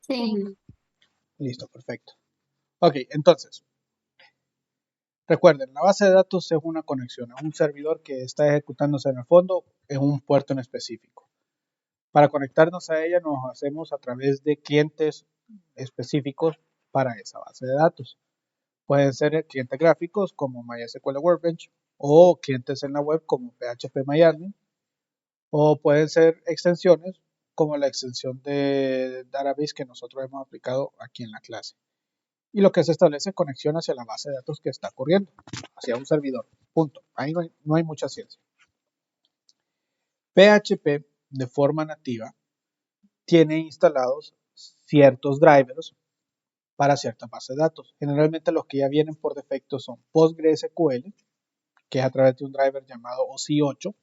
Sí. Listo, perfecto. Ok, entonces, recuerden, la base de datos es una conexión a un servidor que está ejecutándose en el fondo en un puerto en específico. Para conectarnos a ella nos hacemos a través de clientes específicos para esa base de datos. Pueden ser clientes gráficos como MySQL Workbench o clientes en la web como PHP o pueden ser extensiones como la extensión de database que nosotros hemos aplicado aquí en la clase. Y lo que se establece es conexión hacia la base de datos que está corriendo, hacia un servidor. Punto. Ahí no hay mucha ciencia. PHP de forma nativa tiene instalados ciertos drivers para ciertas bases de datos. Generalmente los que ya vienen por defecto son PostgreSQL, que es a través de un driver llamado OC8,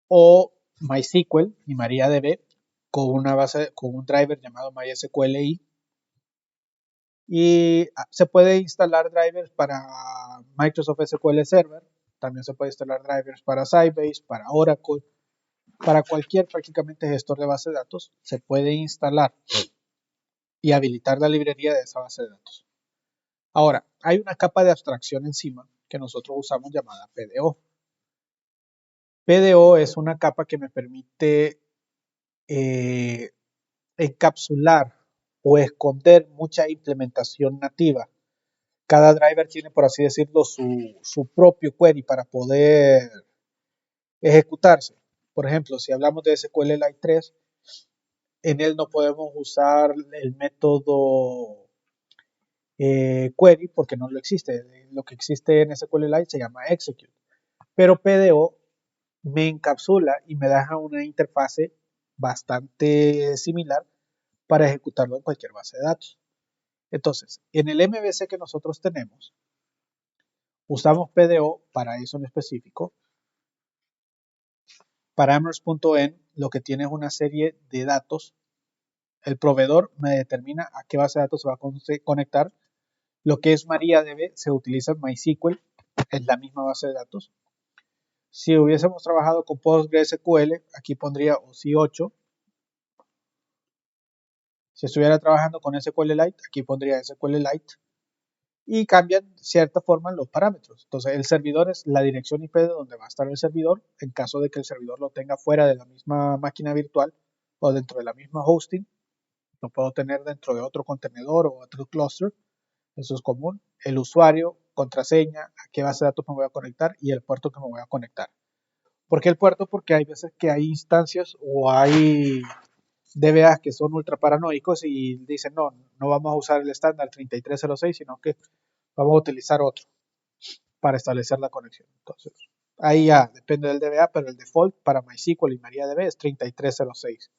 o MySQL y MariaDB con un driver llamado MySQLi. Y se puede instalar drivers para Microsoft SQL Server, también se puede instalar drivers para Sybase, para Oracle, para cualquier prácticamente gestor de base de datos, se puede instalar y habilitar la librería de esa base de datos. Ahora, hay una capa de abstracción encima que nosotros usamos llamada PDO. PDO es una capa que me permite encapsular o esconder mucha implementación nativa. Cada driver tiene, por así decirlo, su propio query para poder ejecutarse. Por ejemplo, si hablamos de SQLite 3, en él no podemos usar el método query porque no lo existe. Lo que existe en SQLite se llama execute. Pero PDO me encapsula y me deja una interfase bastante similar para ejecutarlo en cualquier base de datos. Entonces, en el MVC que nosotros tenemos, usamos PDO para eso en específico. Parameters.en lo que tiene es una serie de datos. El proveedor me determina a qué base de datos se va a conectar. Lo que es MariaDB se utiliza en MySQL, es la misma base de datos. Si hubiésemos trabajado con PostgreSQL, aquí pondría OC8. Si estuviera trabajando con SQLite, aquí pondría SQLite. Y cambian de cierta forma los parámetros. Entonces, el servidor es la dirección IP de donde va a estar el servidor, en caso de que el servidor lo tenga fuera de la misma máquina virtual o dentro de la misma hosting. Lo puedo tener dentro de otro contenedor o otro cluster. Eso es común. El usuario, contraseña, a qué base de datos me voy a conectar y el puerto que me voy a conectar. ¿Por qué el puerto? Porque hay veces que hay instancias o hay DBAs que son ultra paranoicos y dicen no vamos a usar el estándar 3306, sino que vamos a utilizar otro para establecer la conexión. Entonces, ahí ya depende del DBA, pero el default para MySQL y MariaDB es 3306.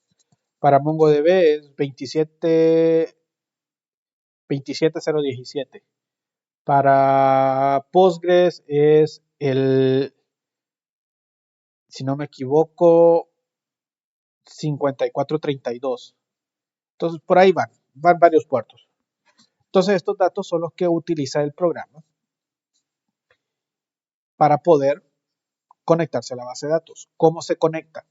Para MongoDB es 27017. Para Postgres es si no me equivoco, 5432. Entonces, por ahí van varios puertos. Entonces, estos datos son los que utiliza el programa para poder conectarse a la base de datos. ¿Cómo se conecta?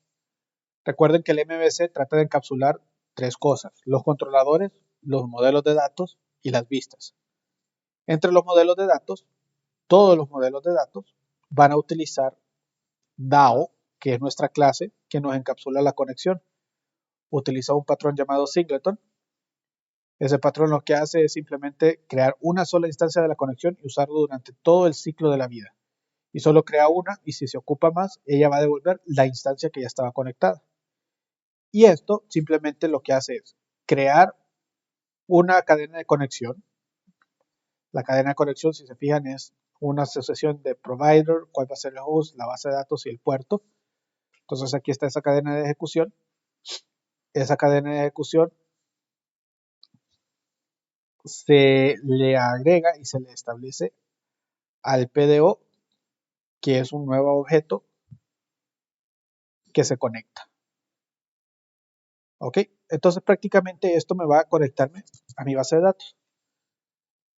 Recuerden que el MVC trata de encapsular tres cosas: los controladores, los modelos de datos y las vistas. Entre los modelos de datos, todos los modelos de datos van a utilizar DAO, que es nuestra clase que nos encapsula la conexión. Utiliza un patrón llamado singleton. Ese patrón lo que hace es simplemente crear una sola instancia de la conexión y usarlo durante todo el ciclo de la vida. Y solo crea una, y si se ocupa más, ella va a devolver la instancia que ya estaba conectada. Y esto simplemente lo que hace es crear una cadena de conexión. La cadena de conexión, si se fijan, es una asociación de provider, cuál va a ser el host, la base de datos y el puerto. Entonces aquí está esa cadena de ejecución. Esa cadena de ejecución se le agrega y se le establece al PDO, que es un nuevo objeto que se conecta. ¿Ok? Entonces prácticamente esto me va a conectarme a mi base de datos.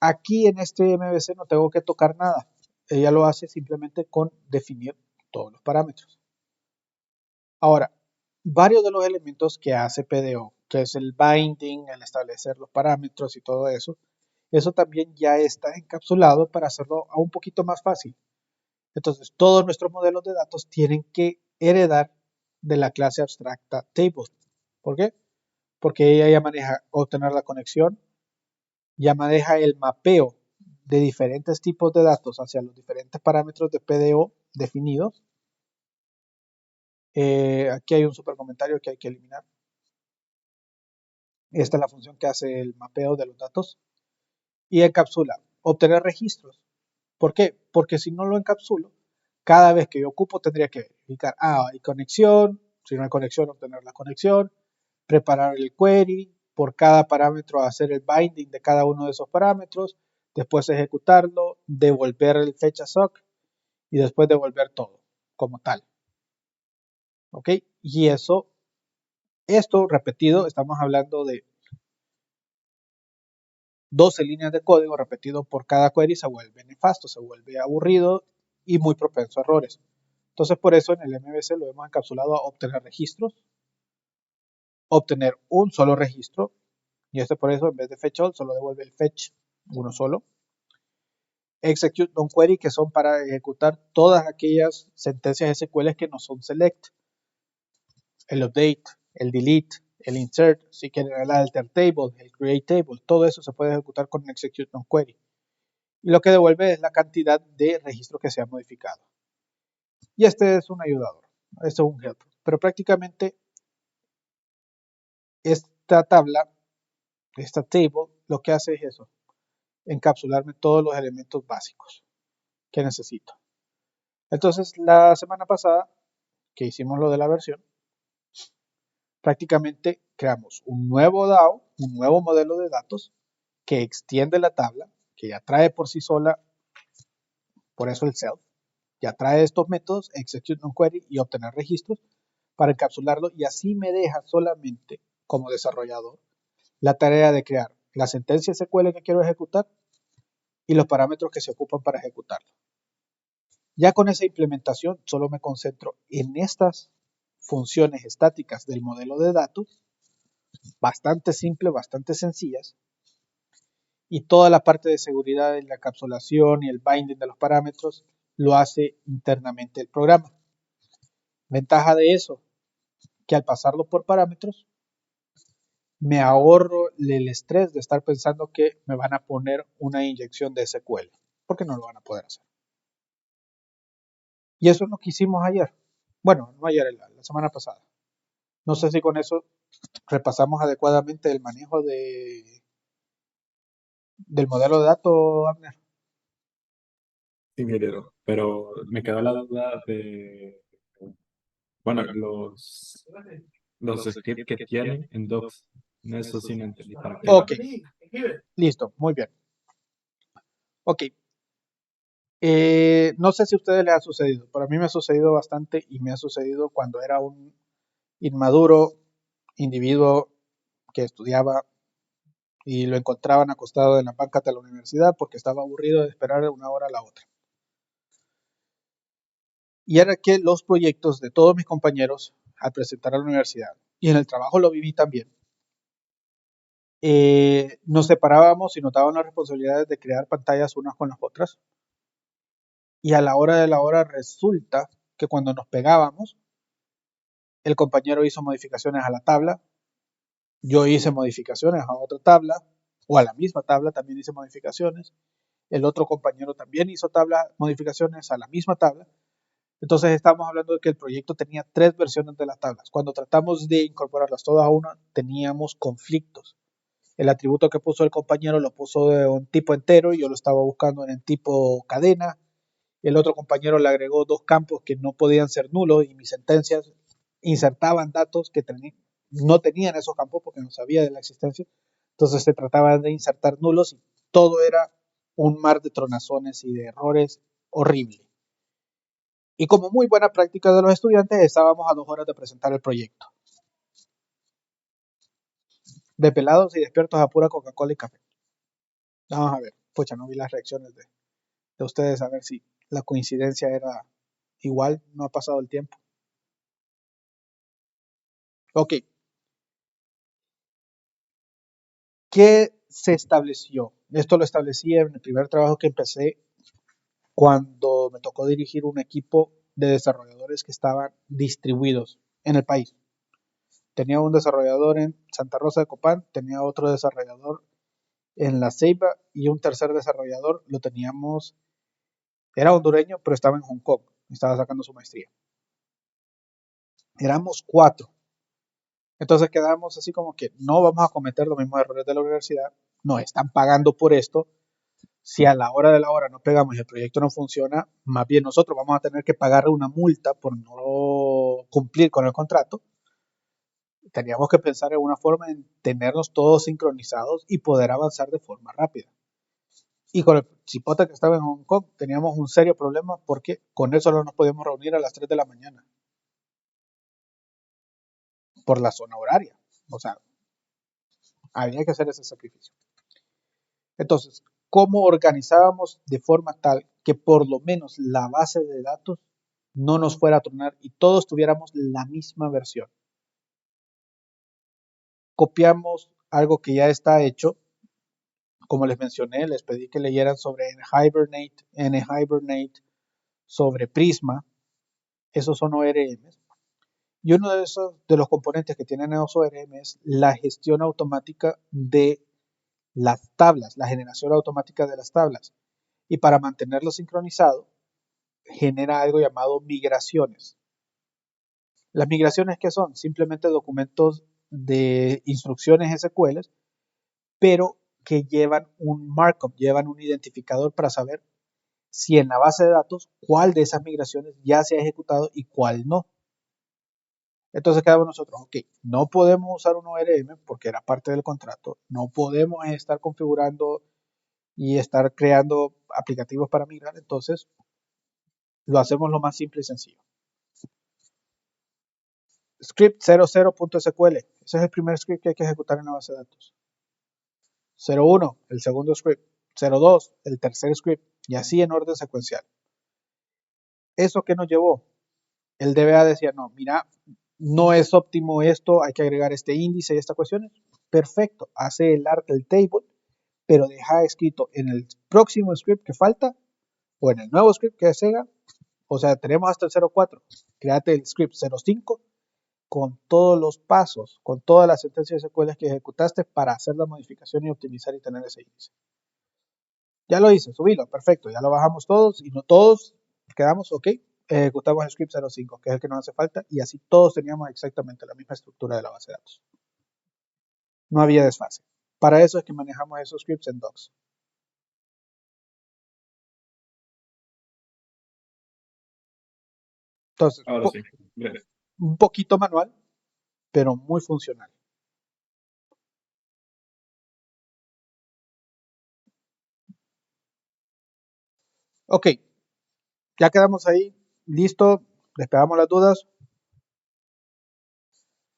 Aquí en este MVC no tengo que tocar nada. Ella lo hace simplemente con definir todos los parámetros. Ahora, varios de los elementos que hace PDO, que es el binding, el establecer los parámetros y todo eso también ya está encapsulado para hacerlo aún un poquito más fácil. Entonces, todos nuestros modelos de datos tienen que heredar de la clase abstracta table. ¿Por qué? Porque ella ya maneja obtener la conexión, ya maneja el mapeo de diferentes tipos de datos hacia los diferentes parámetros de PDO definidos. Aquí hay un super comentario que hay que eliminar. Esta es la función que hace el mapeo de los datos y encapsula, obtener registros. ¿Por qué? Porque si no lo encapsulo, cada vez que yo ocupo tendría que verificar, hay conexión, si no hay conexión, obtener la conexión, preparar el query, por cada parámetro hacer el binding de cada uno de esos parámetros, después ejecutarlo, devolver el fecha sock y después devolver todo como tal. ¿Ok? Y esto repetido, estamos hablando de 12 líneas de código repetido por cada query, se vuelve nefasto, se vuelve aburrido y muy propenso a errores. Entonces, por eso en el MVC lo hemos encapsulado a obtener registros, obtener un solo registro, y por eso en vez de fetch all solo devuelve el fetch, uno solo. Execute on query, que son para ejecutar todas aquellas sentencias SQL que no son select. El update, el delete, el insert, si quieren el alter table, el create table, todo eso se puede ejecutar con execute on query. Y lo que devuelve es la cantidad de registros que se han modificado. Y este es un ayudador, este es un help. Pero prácticamente esta tabla, esta table, lo que hace es eso, encapsularme todos los elementos básicos que necesito. Entonces, la semana pasada que hicimos lo de la versión, prácticamente creamos un nuevo DAO, un nuevo modelo de datos que extiende la tabla, que ya trae por sí sola, por eso el self, ya trae estos métodos, execute on query y obtener registros para encapsularlo y así me deja solamente como desarrollador la tarea de crear la sentencia SQL que quiero ejecutar y los parámetros que se ocupan para ejecutarlo. Ya con esa implementación solo me concentro en estas funciones estáticas del modelo de datos, bastante simple, bastante sencillas, y toda la parte de seguridad de la encapsulación y el binding de los parámetros lo hace internamente el programa. Ventaja de eso, que al pasarlo por parámetros, me ahorro el estrés de estar pensando que me van a poner una inyección de SQL, porque no lo van a poder hacer. Y eso es lo que hicimos ayer. Bueno, no ayer, la semana pasada. No sé si con eso repasamos adecuadamente el manejo del modelo de datos, Abner. Sí, ingeniero, pero me quedó la duda de, bueno, los scripts que tienen en Docs. Eso sí no entendí para qué Ok, van. listo, muy bien. Ok, no sé si a ustedes les ha sucedido, pero a mí me ha sucedido bastante y me ha sucedido cuando era un inmaduro individuo que estudiaba y lo encontraban acostado en la banca de la universidad porque estaba aburrido de esperar una hora a la otra. Y era que los proyectos de todos mis compañeros al presentar a la universidad, y en el trabajo lo viví también, nos separábamos y nos daban las responsabilidades de crear pantallas unas con las otras. Y a la hora de la hora resulta que cuando nos pegábamos, el compañero hizo modificaciones a la tabla, yo hice modificaciones a otra tabla, o a la misma tabla también hice modificaciones, el otro compañero también hizo modificaciones a la misma tabla. Entonces estamos hablando de que el proyecto tenía 3 versiones de las tablas. Cuando tratamos de incorporarlas todas a una, teníamos conflictos. El atributo que puso el compañero lo puso de un tipo entero y yo lo estaba buscando en el tipo cadena. El otro compañero le agregó 2 campos que no podían ser nulos y mis sentencias insertaban datos que no tenían esos campos porque no sabía de la existencia. Entonces se trataba de insertar nulos y todo era un mar de tronazones y de errores horrible. Y como muy buena práctica de los estudiantes, estábamos a 2 horas de presentar el proyecto. De pelados y despiertos a pura Coca-Cola y café. Vamos a ver, pucha, no vi las reacciones de ustedes a ver si la coincidencia era igual, no ha pasado el tiempo. Ok, ¿qué se estableció? Esto lo establecí en el primer trabajo que empecé cuando me tocó dirigir un equipo de desarrolladores que estaban distribuidos en el país. Tenía un desarrollador en Santa Rosa de Copán, tenía otro desarrollador en La Ceiba y un tercer desarrollador lo teníamos, era hondureño, pero estaba en Hong Kong, estaba sacando su maestría. Éramos 4. Entonces quedamos así como que no vamos a cometer los mismos errores de la universidad, nos están pagando por esto. Si a la hora de la hora no pegamos y el proyecto no funciona, más bien nosotros vamos a tener que pagar una multa por no cumplir con el contrato. Teníamos que pensar en una forma en tenernos todos sincronizados y poder avanzar de forma rápida. Y con el cipote que estaba en Hong Kong teníamos un serio problema porque con él solo nos podíamos reunir a las 3 de la mañana por la zona horaria. O sea, había que hacer ese sacrificio. Entonces, ¿cómo organizábamos de forma tal que por lo menos la base de datos no nos fuera a tronar y todos tuviéramos la misma versión? Copiamos algo que ya está hecho. Como les mencioné, les pedí que leyeran sobre NHibernate, sobre Prisma. Esos son ORMs. Y uno de los componentes que tienen esos ORM es la gestión automática de las tablas, la generación automática de las tablas. Y para mantenerlo sincronizado, genera algo llamado migraciones. Las migraciones, ¿qué son? Simplemente documentos de instrucciones SQL, pero que llevan un markup, llevan un identificador para saber si en la base de datos cuál de esas migraciones ya se ha ejecutado y cuál no. Entonces quedamos nosotros, ok, no podemos usar un ORM porque era parte del contrato, no podemos estar configurando y estar creando aplicativos para migrar, entonces lo hacemos lo más simple y sencillo. Script 00.sql, ese es el primer script que hay que ejecutar en la base de datos. 01, el segundo script. 02, el tercer script, y así en orden secuencial. ¿Eso qué nos llevó? El DBA decía, no, mira, no es óptimo esto, hay que agregar este índice y estas cuestiones. Perfecto, hace el table, pero deja escrito en el próximo script que falta o en el nuevo script que sea. O sea, tenemos hasta el 04. Créate el script 05 con todos los pasos, con todas las sentencias SQL que ejecutaste para hacer la modificación y optimizar y tener ese índice. Ya lo hice, subilo, perfecto, ya lo bajamos todos y no todos quedamos ok. Ejecutamos el script 05, que es el que nos hace falta, y así todos teníamos exactamente la misma estructura de la base de datos. No había desfase. Para eso es que manejamos esos scripts en docs. Entonces, Ahora sí. Gracias. un poquito manual, pero muy funcional. Ok, ya quedamos ahí, listo, despegamos las dudas.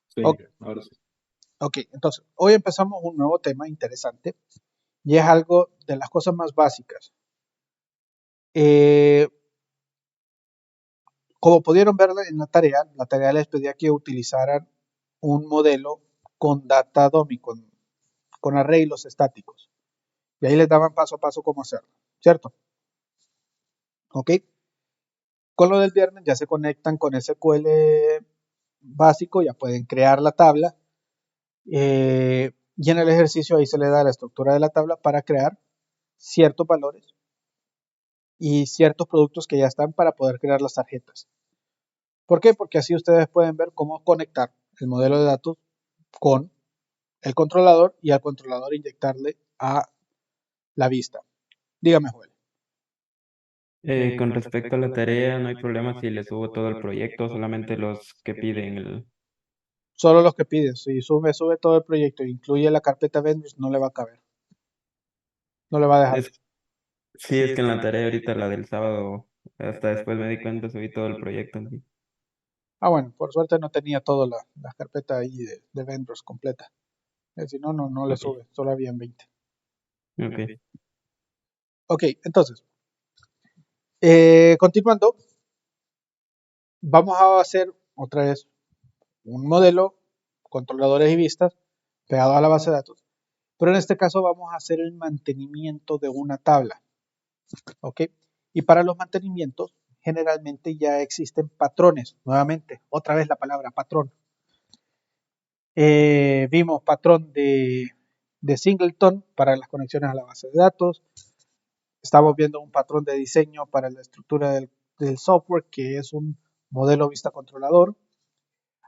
Sí, O- ahora sí. ok, entonces, hoy empezamos un nuevo tema interesante y es algo de las cosas más básicas. Eh, Como pudieron ver en la tarea les pedía que utilizaran un modelo con data dummy, con arreglos estáticos. Y ahí les daban paso a paso cómo hacerlo, ¿cierto? ¿Ok? Con lo del viernes ya se conectan con SQL básico, ya pueden crear la tabla. Y en el ejercicio ahí se le da la estructura de la tabla para crear ciertos valores y ciertos productos que ya están para poder crear las tarjetas. ¿Por qué? Porque así ustedes pueden ver cómo conectar el modelo de datos con el controlador y al controlador inyectarle a la vista. Dígame, Joel. Con respecto a la tarea, no hay problema si le subo todo el proyecto, solamente los que piden el... Solo los que piden. Si sube todo el proyecto e incluye la carpeta vendors, no le va a caber. No le va a dejar. Es, sí, es que en la tarea ahorita, la del sábado, hasta después me di cuenta, subí todo el proyecto en sí. Bueno, por suerte no tenía toda la carpeta ahí de vendors completa. Si no, no le Ok, sube. Solo habían 20. ok. Ok, entonces, continuando, vamos a hacer otra vez un modelo controladores y vistas pegados a la base de datos. Pero en este caso vamos a hacer el mantenimiento de una tabla. ¿Ok? Y para los mantenimientos generalmente ya existen patrones. Nuevamente, otra vez la palabra patrón. Vimos patrón de singleton para las conexiones a la base de datos. Estamos viendo un patrón de diseño para la estructura del software, que es un modelo vista controlador.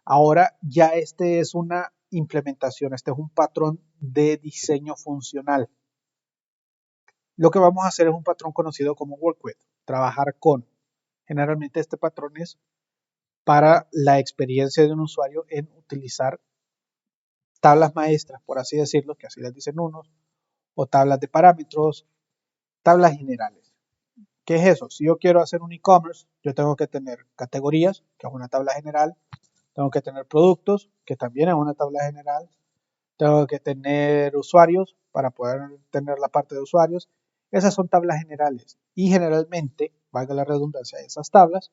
Ahora ya este es una implementación, este es un patrón de diseño funcional. Lo que vamos a hacer es un patrón conocido como work with, trabajar con. Generalmente este patrón es para la experiencia de un usuario en utilizar tablas maestras, por así decirlo, que así les dicen unos, o tablas de parámetros, tablas generales. ¿Qué es eso? Si yo quiero hacer un e-commerce, yo tengo que tener categorías, que es una tabla general, tengo que tener productos, que también es una tabla general, tengo que tener usuarios para poder tener la parte de usuarios. Esas son tablas generales y generalmente, valga la redundancia de esas tablas,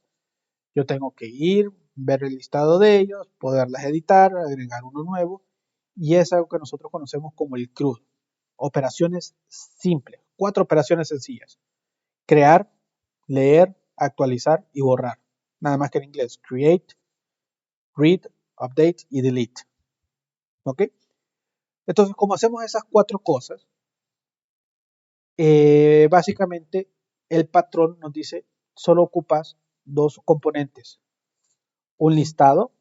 yo tengo que ir, ver el listado de ellos, poderlas editar, agregar uno nuevo y es algo que nosotros conocemos como el CRUD. Operaciones simples, 4 operaciones sencillas. Crear, leer, actualizar y borrar. Nada más que en inglés. Create, read, update y delete. ¿Ok? Entonces, como hacemos esas 4 cosas, básicamente el patrón nos dice, solo ocupas 2 componentes. Un listado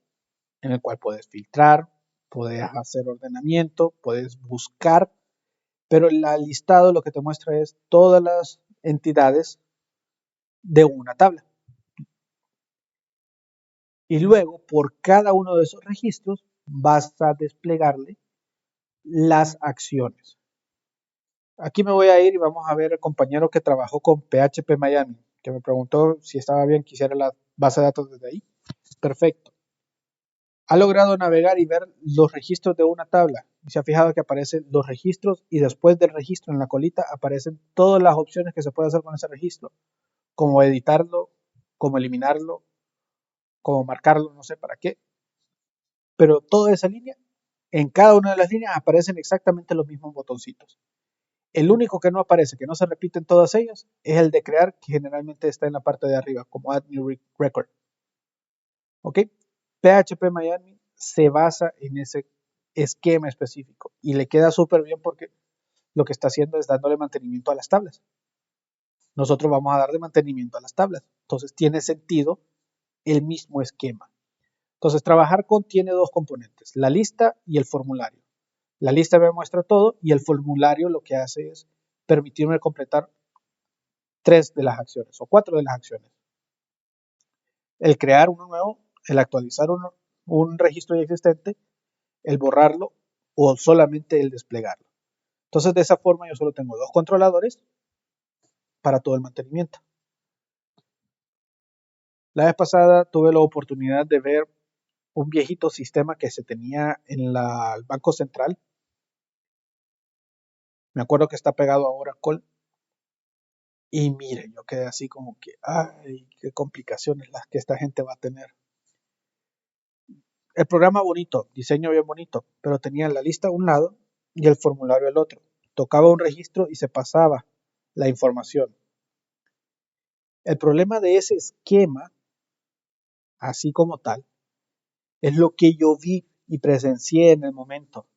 en el cual puedes filtrar, puedes hacer ordenamiento, puedes buscar, pero el listado lo que te muestra es todas las entidades de una tabla. Y luego, por cada uno de esos registros, vas a desplegarle las acciones. Aquí me voy a ir y vamos a ver el compañero que trabajó con PHP Miami, que me preguntó si estaba bien que hiciera la base de datos desde ahí. Perfecto. Ha logrado navegar y ver los registros de una tabla. Y se ha fijado que aparecen los registros y después del registro en la colita aparecen todas las opciones que se puede hacer con ese registro. Como editarlo, como eliminarlo, como marcarlo, no sé para qué. Pero toda esa línea, en cada una de las líneas aparecen exactamente los mismos botoncitos. El único que no aparece, que no se repite en todas ellas, es el de crear, que generalmente está en la parte de arriba, como Add New Record. ¿Ok? PHP Miami se basa en ese esquema específico y le queda súper bien porque lo que está haciendo es dándole mantenimiento a las tablas. Nosotros vamos a darle mantenimiento a las tablas. Entonces tiene sentido el mismo esquema. Entonces trabajar con tiene 2 componentes, la lista y el formulario. La lista me muestra todo y el formulario lo que hace es permitirme completar 3 de las acciones o 4 de las acciones. El crear uno nuevo, el actualizar un registro ya existente, el borrarlo o solamente el desplegarlo. Entonces de esa forma yo solo tengo 2 controladores para todo el mantenimiento. La vez pasada tuve la oportunidad de ver un viejito sistema que se tenía en el Banco Central. Me acuerdo que está pegado a Oracle. Y miren, yo quedé así como que, ay, qué complicaciones las que esta gente va a tener. El programa bonito, diseño bien bonito, pero tenía la lista a un lado y el formulario al otro. Tocaba un registro y se pasaba la información. El problema de ese esquema, así como tal, es lo que yo vi y presencié en el momento.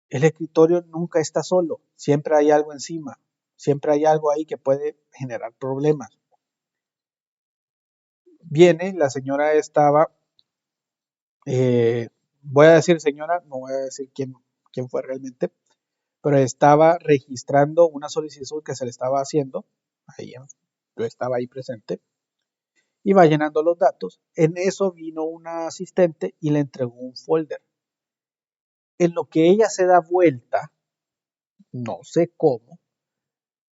El escritorio nunca está solo, siempre hay algo encima, siempre hay algo ahí que puede generar problemas. Viene, la señora estaba, voy a decir señora, no voy a decir quién fue realmente, pero estaba registrando una solicitud que se le estaba haciendo, ahí, yo estaba ahí presente, iba llenando los datos, en eso vino una asistente y le entregó un folder. En lo que ella se da vuelta, no sé cómo,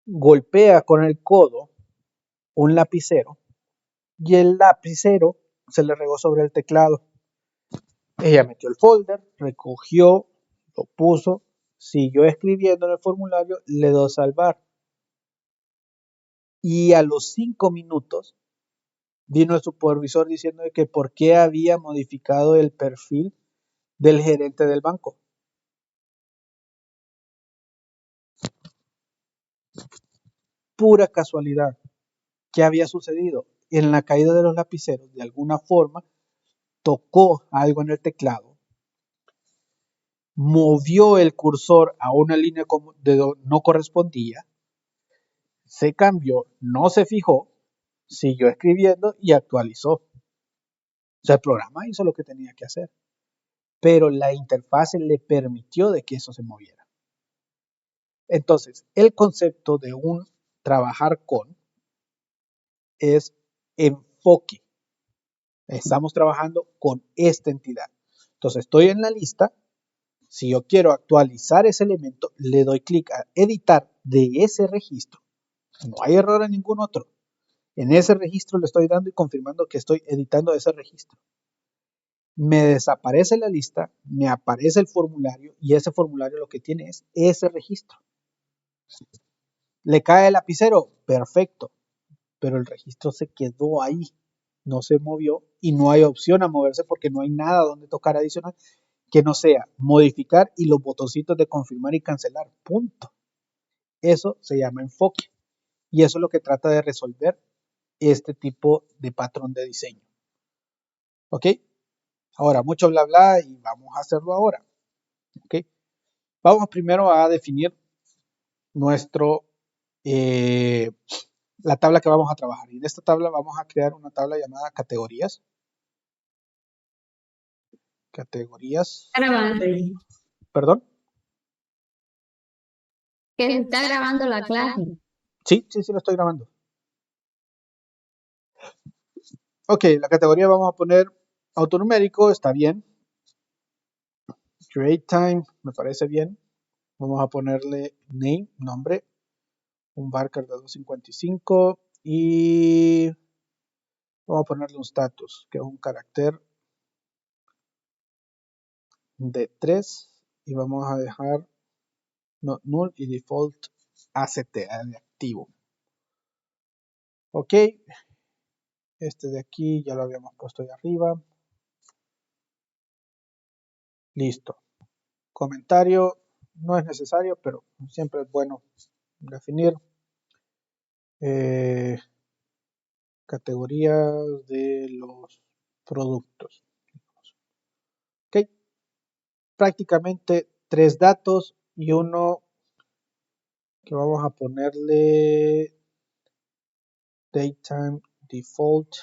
golpea con el codo un lapicero y el lapicero se le regó sobre el teclado. Ella metió el folder, recogió, lo puso, siguió escribiendo en el formulario, le dio salvar. Y a los 5 minutos Vino el supervisor diciendo que por qué había modificado el perfil del gerente del banco. Pura casualidad. ¿Qué había sucedido? En la caída de los lapiceros, de alguna forma, tocó algo en el teclado, movió el cursor a una línea de no correspondía, se cambió, no se fijó, siguió escribiendo y actualizó. O sea, el programa hizo lo que tenía que hacer, pero la interfaz le permitió de que eso se moviera. Entonces, el concepto de un trabajar con es enfoque. Estamos trabajando con esta entidad. Entonces, estoy en la lista. Si yo quiero actualizar ese elemento, le doy clic a editar de ese registro. No hay error en ningún otro. En ese registro le estoy dando y confirmando que estoy editando ese registro. Me desaparece la lista, me aparece el formulario y ese formulario lo que tiene es ese registro. ¿Le cae el lapicero? Perfecto, pero el registro se quedó ahí, no se movió y no hay opción a moverse porque no hay nada donde tocar adicional que no sea modificar y los botoncitos de confirmar y cancelar, punto. Eso se llama enfoque y eso es lo que trata de resolver este tipo de patrón de diseño. ¿Ok? Ahora, mucho bla bla y vamos a hacerlo ahora. ¿Ok? Vamos primero a definir nuestro, la tabla que vamos a trabajar. Y en esta tabla vamos a crear una tabla llamada categorías. Categorías. Grabando. ¿Perdón? Que se está grabando la clase. Sí, lo estoy grabando. Ok, la categoría vamos a poner autonumérico, está bien. Create time, me parece bien. Vamos a ponerle name, nombre, un varchar de 255 y vamos a ponerle un status, que es un carácter de 3 y vamos a dejar not null y default ACT, de activo. Ok, este de aquí ya lo habíamos puesto ahí arriba. Listo. Comentario no es necesario, pero siempre es bueno definir. Categorías de los productos. Ok, prácticamente 3 datos y uno que vamos a ponerle datetime default.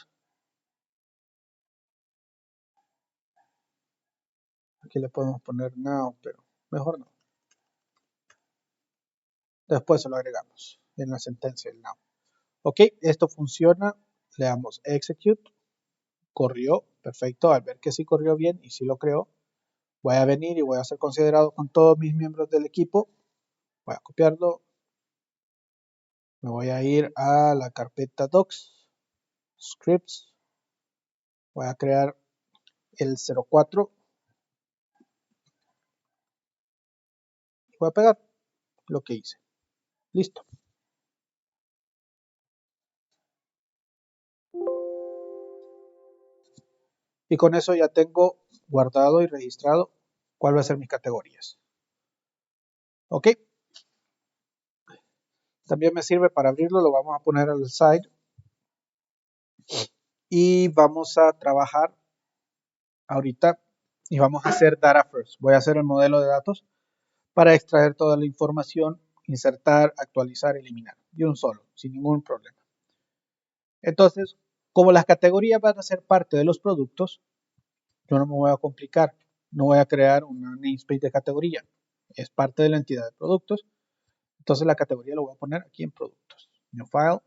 Aquí le podemos poner now, pero mejor no. Después se lo agregamos en la sentencia del now. Ok, esto funciona. Le damos execute. Corrió, perfecto. Al ver que sí corrió bien y sí lo creó, voy a venir y voy a ser considerado con todos mis miembros del equipo. Voy a copiarlo. Me voy a ir a la carpeta docs, scripts. Voy a crear el 04. Voy a pegar lo que hice. Listo. Y con eso ya tengo guardado y registrado cuál va a ser mis categorías. Ok. También me sirve para abrirlo, lo vamos a poner al side. Y vamos a trabajar ahorita y vamos a hacer data first. Voy a hacer el modelo de datos para extraer toda la información, insertar, actualizar, eliminar. De un solo, sin ningún problema. Entonces, como las categorías van a ser parte de los productos, yo no me voy a complicar. No voy a crear una namespace de categoría. Es parte de la entidad de productos. Entonces la categoría lo voy a poner aquí en productos. New file,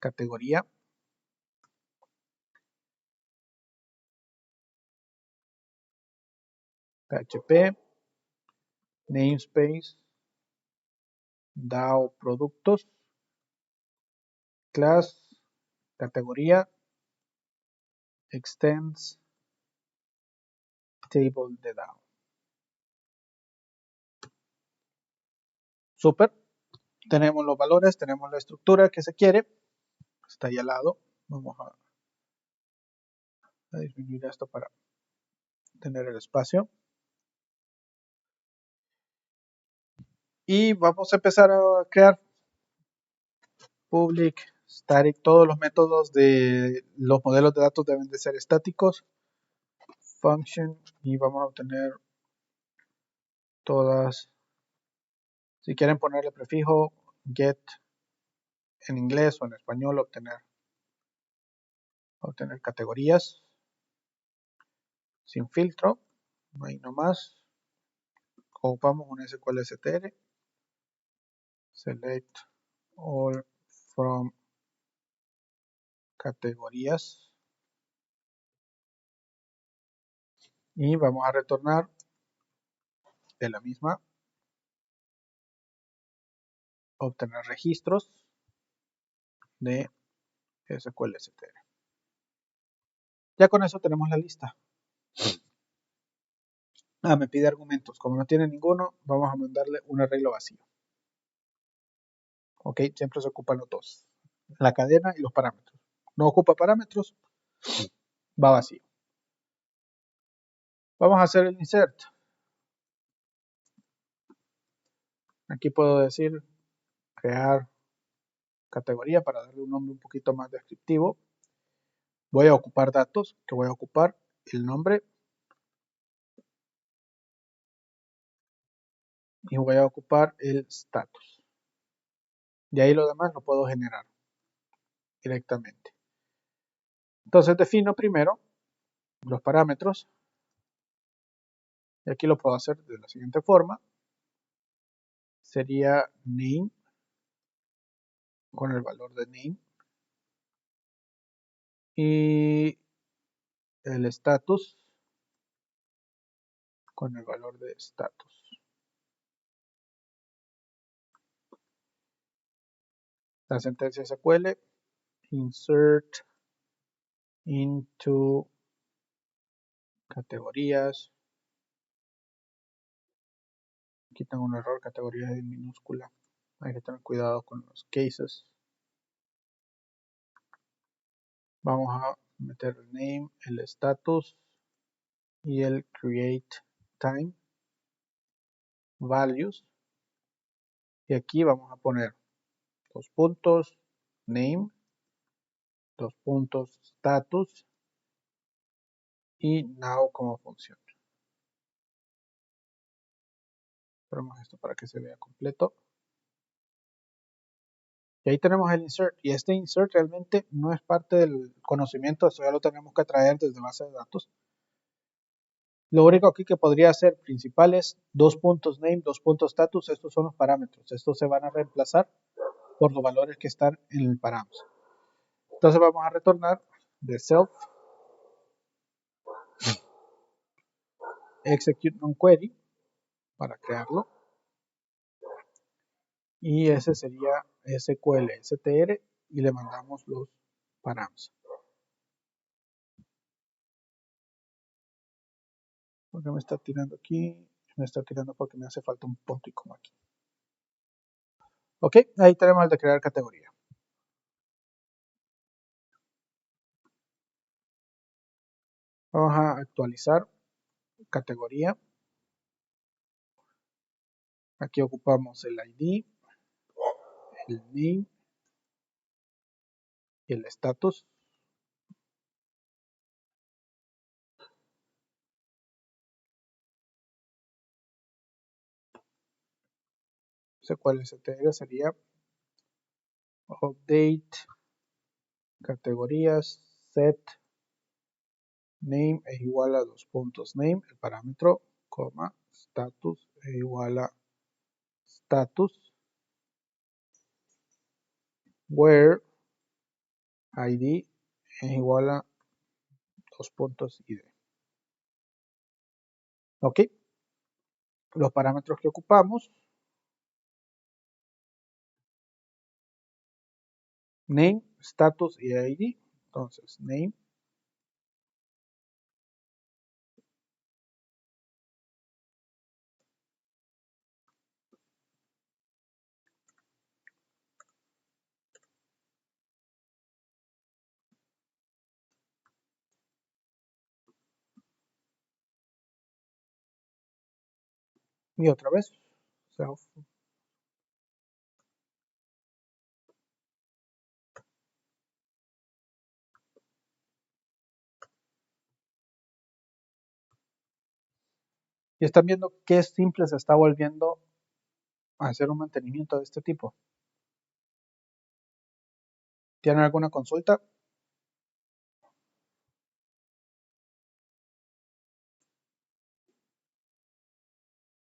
categoría. PHP, namespace, DAO productos, class, categoría, extends, table de DAO. Super. Tenemos los valores, tenemos la estructura que se quiere. está ahí al lado. Vamos a disminuir esto para tener el espacio. Y vamos a empezar a crear public, static. Todos los métodos de los modelos de datos deben de ser estáticos. Function, y vamos a obtener todas. Si quieren ponerle prefijo get en inglés o en español, obtener categorías sin filtro, ahí nomás. Ocupamos un SQL-str, select all from categorías, y vamos a retornar de la misma, obtener registros de SQL-str. Ya con eso tenemos la lista. Me pide argumentos. Como no tiene ninguno, vamos a mandarle un arreglo vacío. Ok, siempre se ocupan los dos, la cadena y los parámetros. No ocupa parámetros, va vacío. Vamos a hacer el insert. Aquí puedo decir crear categoría para darle un nombre un poquito más descriptivo. Voy a ocupar datos, que voy a ocupar el nombre y voy a ocupar el status. De ahí lo demás lo puedo generar directamente. Entonces defino primero los parámetros y aquí lo puedo hacer de la siguiente forma. Sería name con el valor de name y el status con el valor de status. La sentencia SQL insert into categorías. Aquí tengo un error, categorías en minúscula. Hay que tener cuidado con los cases. Vamos a meter el name, el status y el create time values. Y aquí vamos a poner dos puntos name, dos puntos status y now como función. Ponemos esto para que se vea completo. Y ahí tenemos el insert. Y este insert realmente no es parte del conocimiento. Esto ya lo tenemos que traer desde base de datos. Lo único aquí que podría ser principal es dos puntos name, dos puntos status. Estos son los parámetros. Estos se van a reemplazar por los valores que están en el parámetro. Entonces vamos a retornar de self execute non-query para crearlo. Y ese sería SQL str y le mandamos los parámetros. ¿Por qué me está tirando aquí? Me está tirando porque me hace falta un punto y coma aquí. Ok, ahí tenemos el de crear categoría. Vamos a actualizar categoría. Aquí ocupamos el ID, el name y el status. SQL-str sería update categorías set name es igual a dos puntos name, el parámetro, coma, status es igual a status, where id es igual a dos puntos id. Ok, los parámetros que ocupamos, name, status y id. Entonces name Y otra vez, self. Y están viendo qué simple se está volviendo a hacer un mantenimiento de este tipo. ¿Tienen alguna consulta?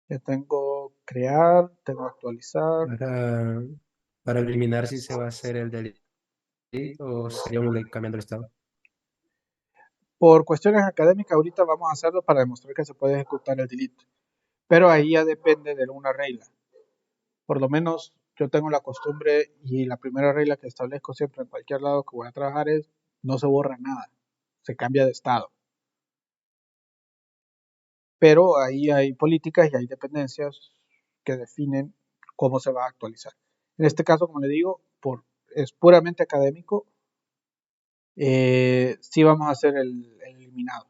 Ya tengo crear, tengo actualizar. Para eliminar si se va a hacer el delete o sería cambiando el estado. Por cuestiones académicas, ahorita vamos a hacerlo para demostrar que se puede ejecutar el delete. Pero ahí ya depende de una regla. Por lo menos yo tengo la costumbre y la primera regla que establezco siempre en cualquier lado que voy a trabajar es no se borra nada, se cambia de estado. Pero ahí hay políticas y hay dependencias que definen cómo se va a actualizar. En este caso, como le digo, es puramente académico, sí vamos a hacer el eliminado.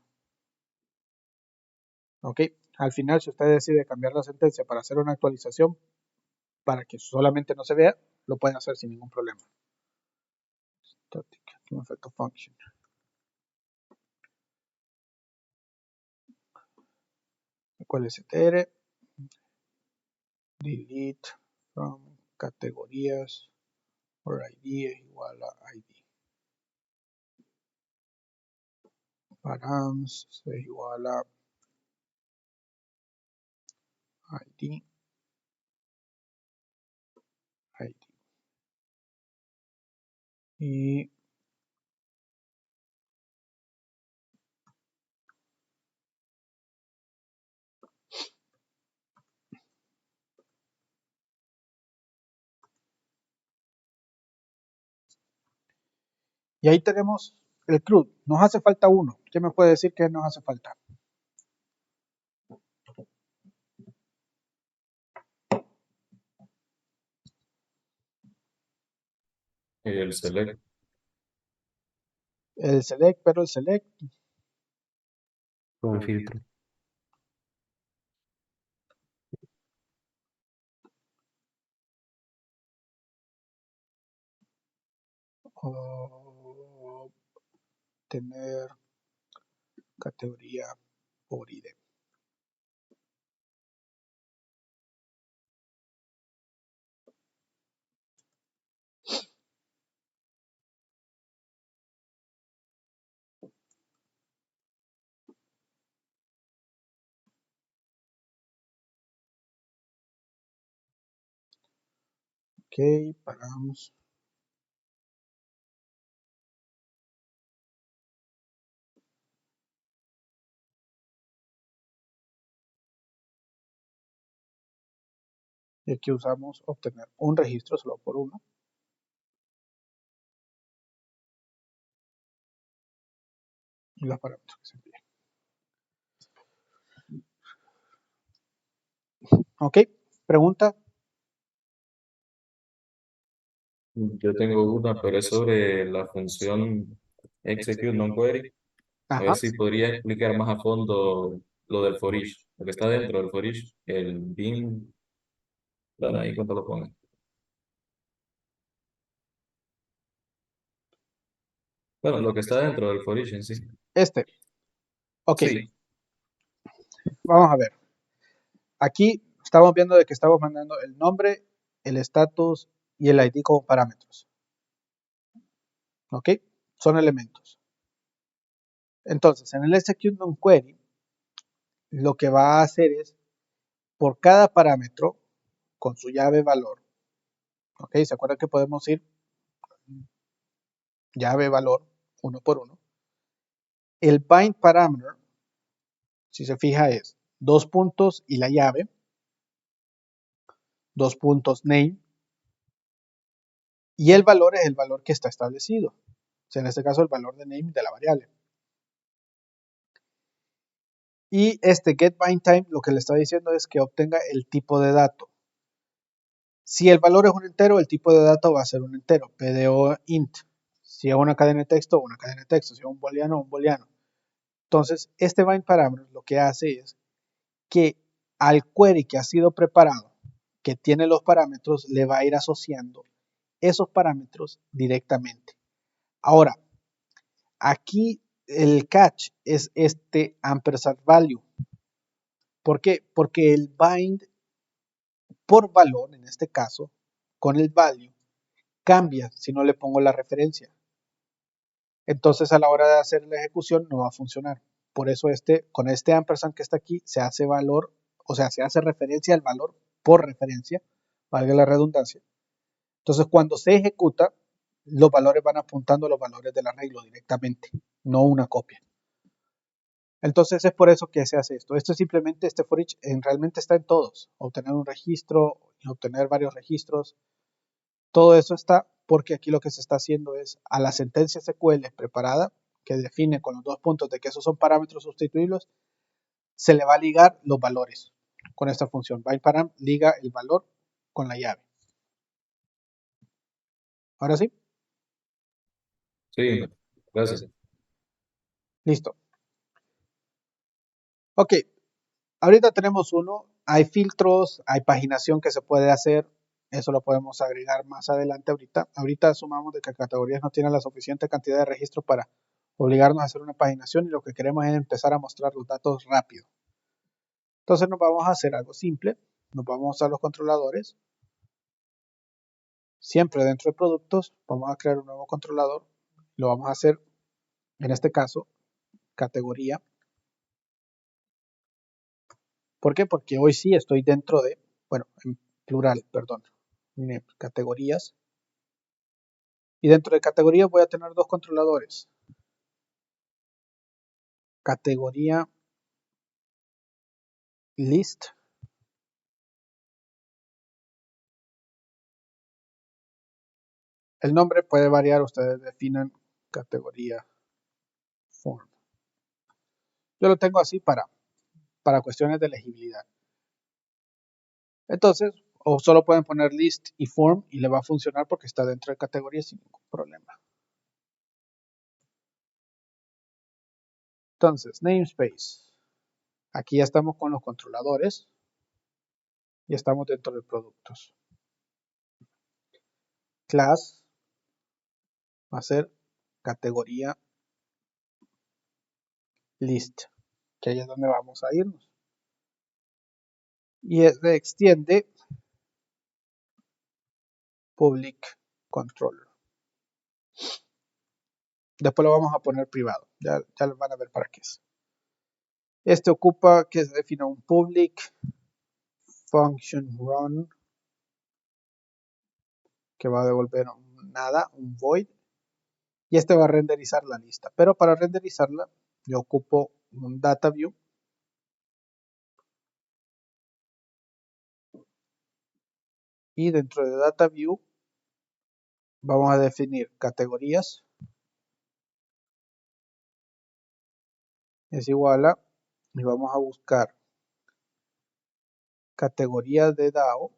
¿Ok? Al final, si usted decide cambiar la sentencia para hacer una actualización, para que solamente no se vea, lo pueden hacer sin ningún problema. Static, effect of function. STR, delete from categorías por ID es igual a ID. Params es igual a ID. ID. Y ahí tenemos el CRUD. Nos hace falta uno. ¿Quién me puede decir qué nos hace falta? El select. El select, pero el select. Con filtro. Tener categoría por ID. Ok, paramos. Y aquí usamos obtener un registro solo por uno. Y los parámetros que se envían. Ok, pregunta. Yo tengo una, pero es sobre la función execute non-query. A Ajá. ver si podría explicar más a fondo lo del for each, lo que está dentro del for each, el bin, dale ahí cuando lo pongan. Bueno, lo que está dentro del for each en sí. Ok, Sí, vamos a ver. Aquí estamos viendo de que estamos mandando el nombre, el estatus y el ID como parámetros. ¿Ok? Son elementos. Entonces, en el execute non-query, lo que va a hacer es, por cada parámetro, con su llave valor, ¿ok? ¿Se acuerdan que podemos ir llave valor uno por uno? El bind parameter, si se fija, es dos puntos y la llave, dos puntos name, y el valor es el valor que está establecido. O sea, en este caso, el valor de name de la variable. Y este getBindTime lo que le está diciendo es que obtenga el tipo de dato. Si el valor es un entero, el tipo de dato va a ser un entero, PDO int. Si es una cadena de texto, una cadena de texto. Si es un booleano, un booleano. Entonces, este bind parameter lo que hace es que al query que ha sido preparado, que tiene los parámetros, le va a ir asociando esos parámetros directamente. Ahora, aquí el catch es este ampersand value. ¿Por qué? Porque el bind por valor, en este caso, con el value, cambia si no le pongo la referencia. Entonces a la hora de hacer la ejecución no va a funcionar. Por eso con este ampersand que está aquí se hace valor, o sea, se hace referencia al valor por referencia, valga la redundancia. Entonces cuando se ejecuta, los valores van apuntando a los valores del arreglo directamente, no una copia. Entonces es por eso que se hace esto. Esto es simplemente, este for each realmente está en todos. Obtener un registro, obtener varios registros. Todo eso está porque aquí lo que se está haciendo es a la sentencia SQL preparada, que define con los dos puntos de que esos son parámetros sustituibles, se le va a ligar los valores con esta función. BindParam liga el valor con la llave. Ahora sí, Sí, gracias. listo. Ok, ahorita tenemos uno. Hay filtros, hay paginación que se puede hacer. Eso lo podemos agregar más adelante ahorita. Ahorita asumamos de que categorías no tienen la suficiente cantidad de registros para obligarnos a hacer una paginación y lo que queremos es empezar a mostrar los datos rápido. Entonces nos vamos a hacer algo simple. Nos vamos a los controladores. Siempre dentro de productos vamos a crear un nuevo controlador. Lo vamos a hacer, en este caso, categoría. ¿Por qué? Porque hoy sí estoy dentro de, bueno, en plural, perdón, categorías. Y dentro de categorías voy a tener dos controladores. Categoría list. El nombre puede variar, ustedes definan categoría form. Yo lo tengo así para cuestiones de legibilidad. Entonces, o solo pueden poner list y form y le va a funcionar porque está dentro de categoría sin ningún problema. Entonces, namespace. Aquí ya estamos con los controladores y estamos dentro de productos. Class va a ser categoría list, que ahí es donde vamos a irnos. Y se extiende public controller. Después lo vamos a poner privado. Ya lo van a ver para qué es. Este ocupa que se defina un public function run que va a devolver nada, un void. Y este va a renderizar la lista. Pero para renderizarla yo ocupo un data view. Y dentro de data view vamos a definir categorías. Es igual a, y vamos a buscar categorías de DAO.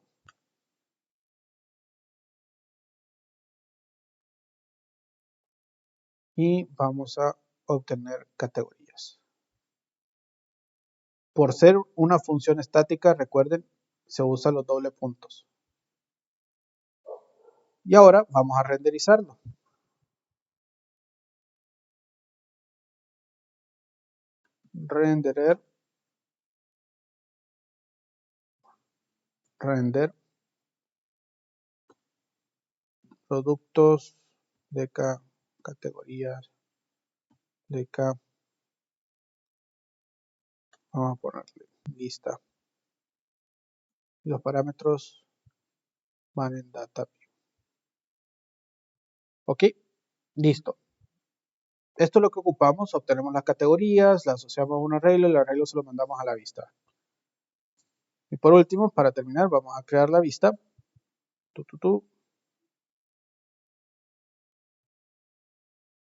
Y vamos a obtener categorías. Por ser una función estática, recuerden, se usan los doble puntos. Y ahora vamos a renderizarlo. Renderer, render, productos, DK, categorías, DK. Vamos a ponerle lista. Y los parámetros van en data view. Ok, listo. Esto es lo que ocupamos, obtenemos las categorías, las asociamos a un arreglo y el arreglo se lo mandamos a la vista. Y por último, para terminar, vamos a crear la vista.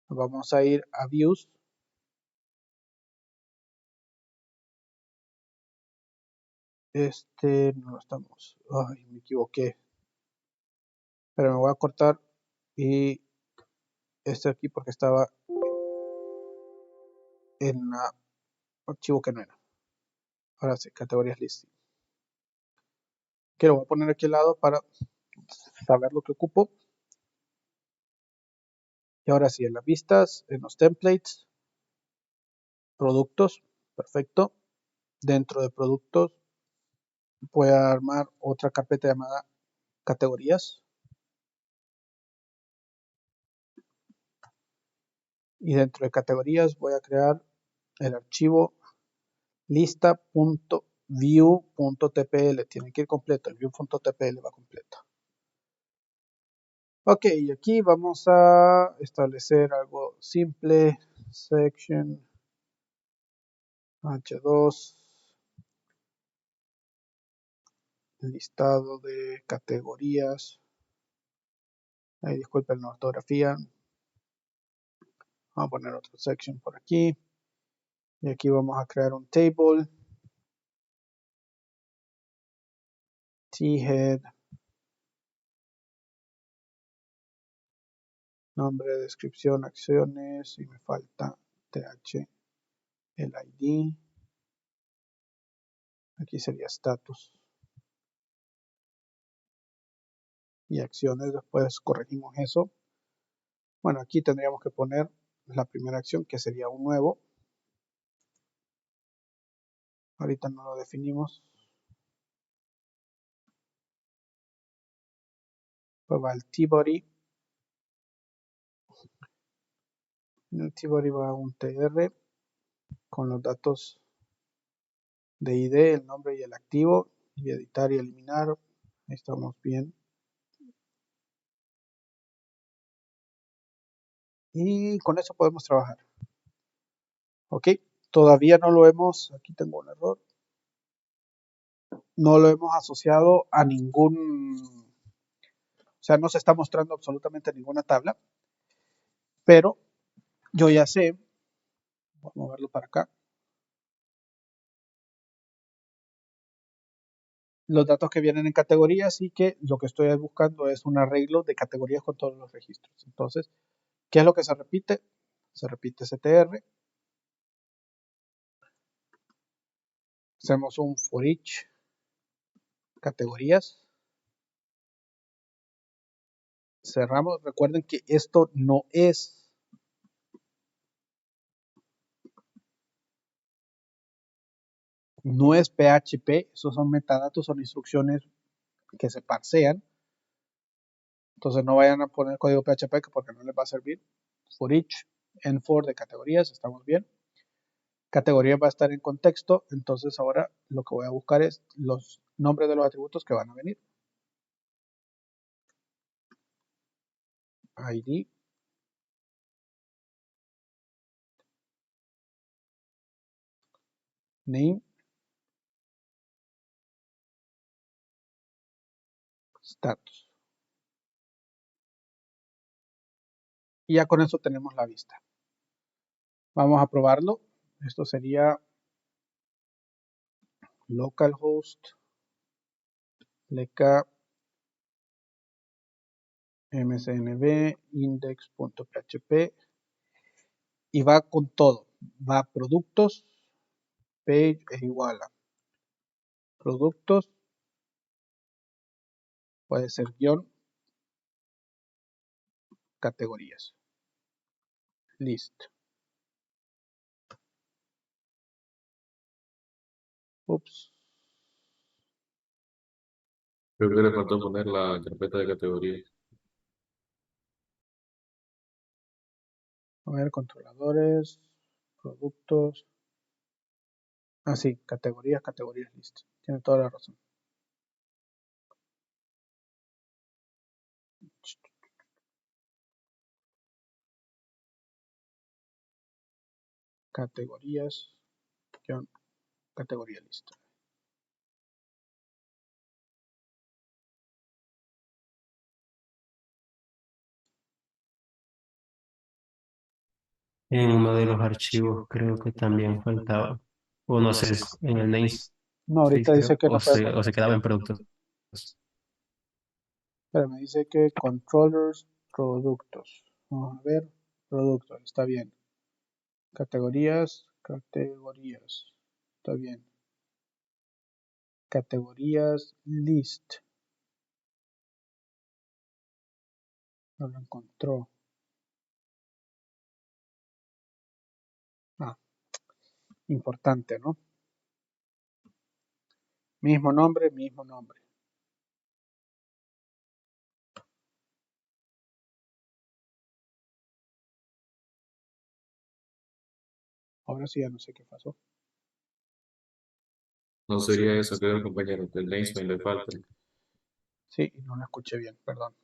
Vamos a ir a Views. No estamos. Ay, me equivoqué. Pero me voy a cortar y aquí porque estaba en un archivo que no era. Ahora sí, categorías listing. Que lo voy a poner aquí al lado para saber lo que ocupo. Y ahora sí, en las vistas, en los templates, productos, perfecto. Dentro de productos voy a armar otra carpeta llamada categorías. Y dentro de categorías voy a crear el archivo lista.view.tpl. Tiene que ir completo, el view.tpl va completo. Ok, y aquí vamos a establecer algo simple. Section H2, listado de categorías. Ahí disculpen la ortografía. Vamos a poner otro section por aquí. Y aquí vamos a crear un table. T-head. Nombre, descripción, acciones. Y me falta TH, el ID. Aquí sería status. Y acciones, después corregimos eso. Bueno, aquí tendríamos que poner la primera acción, que sería un nuevo. Ahorita no lo definimos. Pues va el T-body. En el T-body va un TR con los datos de ID, el nombre y el activo. Y editar y eliminar. Ahí estamos bien. Y con eso podemos trabajar. Ok, todavía no lo hemos, aquí tengo un error. No lo hemos asociado a ningún, o sea, no se está mostrando absolutamente ninguna tabla. Pero yo ya sé, voy a moverlo para acá. Los datos que vienen en categorías y que lo que estoy buscando es un arreglo de categorías con todos los registros. Entonces, ¿qué es lo que se repite? Se repite CTR. Hacemos un for each categorías. Cerramos. Recuerden que esto no es PHP, esos son metadatos, son instrucciones que se parsean. Entonces no vayan a poner código PHP porque no les va a servir. For each, en for de categorías, estamos bien. Categoría va a estar en contexto, entonces ahora lo que voy a buscar es los nombres de los atributos que van a venir. ID, name, status. Y ya con eso tenemos la vista. Vamos a probarlo. Esto sería localhost lk msnv index.php y va con todo. Va productos, page es igual a productos, puede ser guión, categorías, list. Ups, Creo que le faltó poner la carpeta de categoría. a ver, controladores, productos. Ah, sí, categorías, categorías, list. Tiene toda la razón. Categorías, guión, categoría, list. En uno de los archivos creo que también faltaba. O no sé, en el namespace No, ahorita dice creo. que no puede O poner. se quedaba en productos. Pero me dice que controllers, productos. Vamos a ver, productos, está bien. Categorías, categorías, está bien. Categorías list. No lo encontró. Ah, importante, ¿no? Mismo nombre, mismo nombre. Ahora sí ya no sé qué pasó. No sería eso, creo, el compañero, que el namespace le falta. Sí, no lo escuché bien, perdón.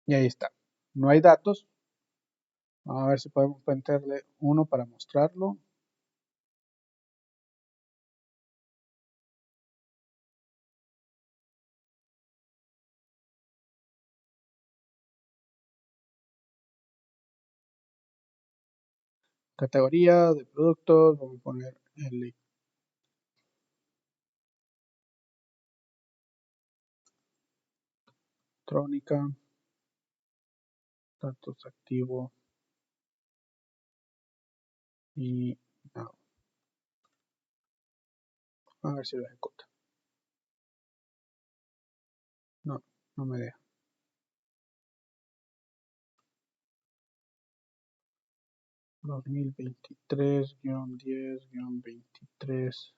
Y ahí está. No hay datos. Vamos a ver si podemos meterle uno para mostrarlo. Categoría de productos. Vamos a poner electrónica. Datos activo. Y no. A ver si lo ejecuta. No, no me deja. 2023-10-23-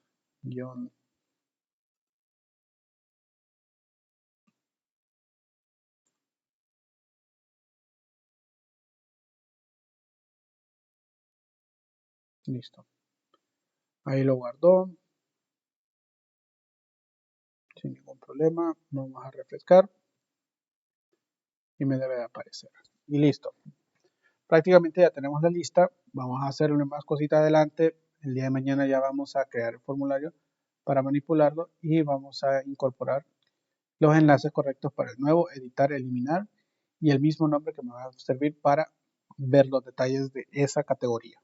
Listo. Ahí lo guardó. Sin ningún problema. Vamos a refrescar. Y me debe de aparecer. Y listo. Prácticamente ya tenemos la lista. Vamos a hacer una más cosita adelante. El día de mañana ya vamos a crear el formulario para manipularlo y vamos a incorporar los enlaces correctos para el nuevo, editar, eliminar y el mismo nombre que me va a servir para ver los detalles de esa categoría.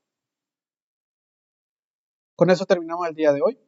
Con eso terminamos el día de hoy.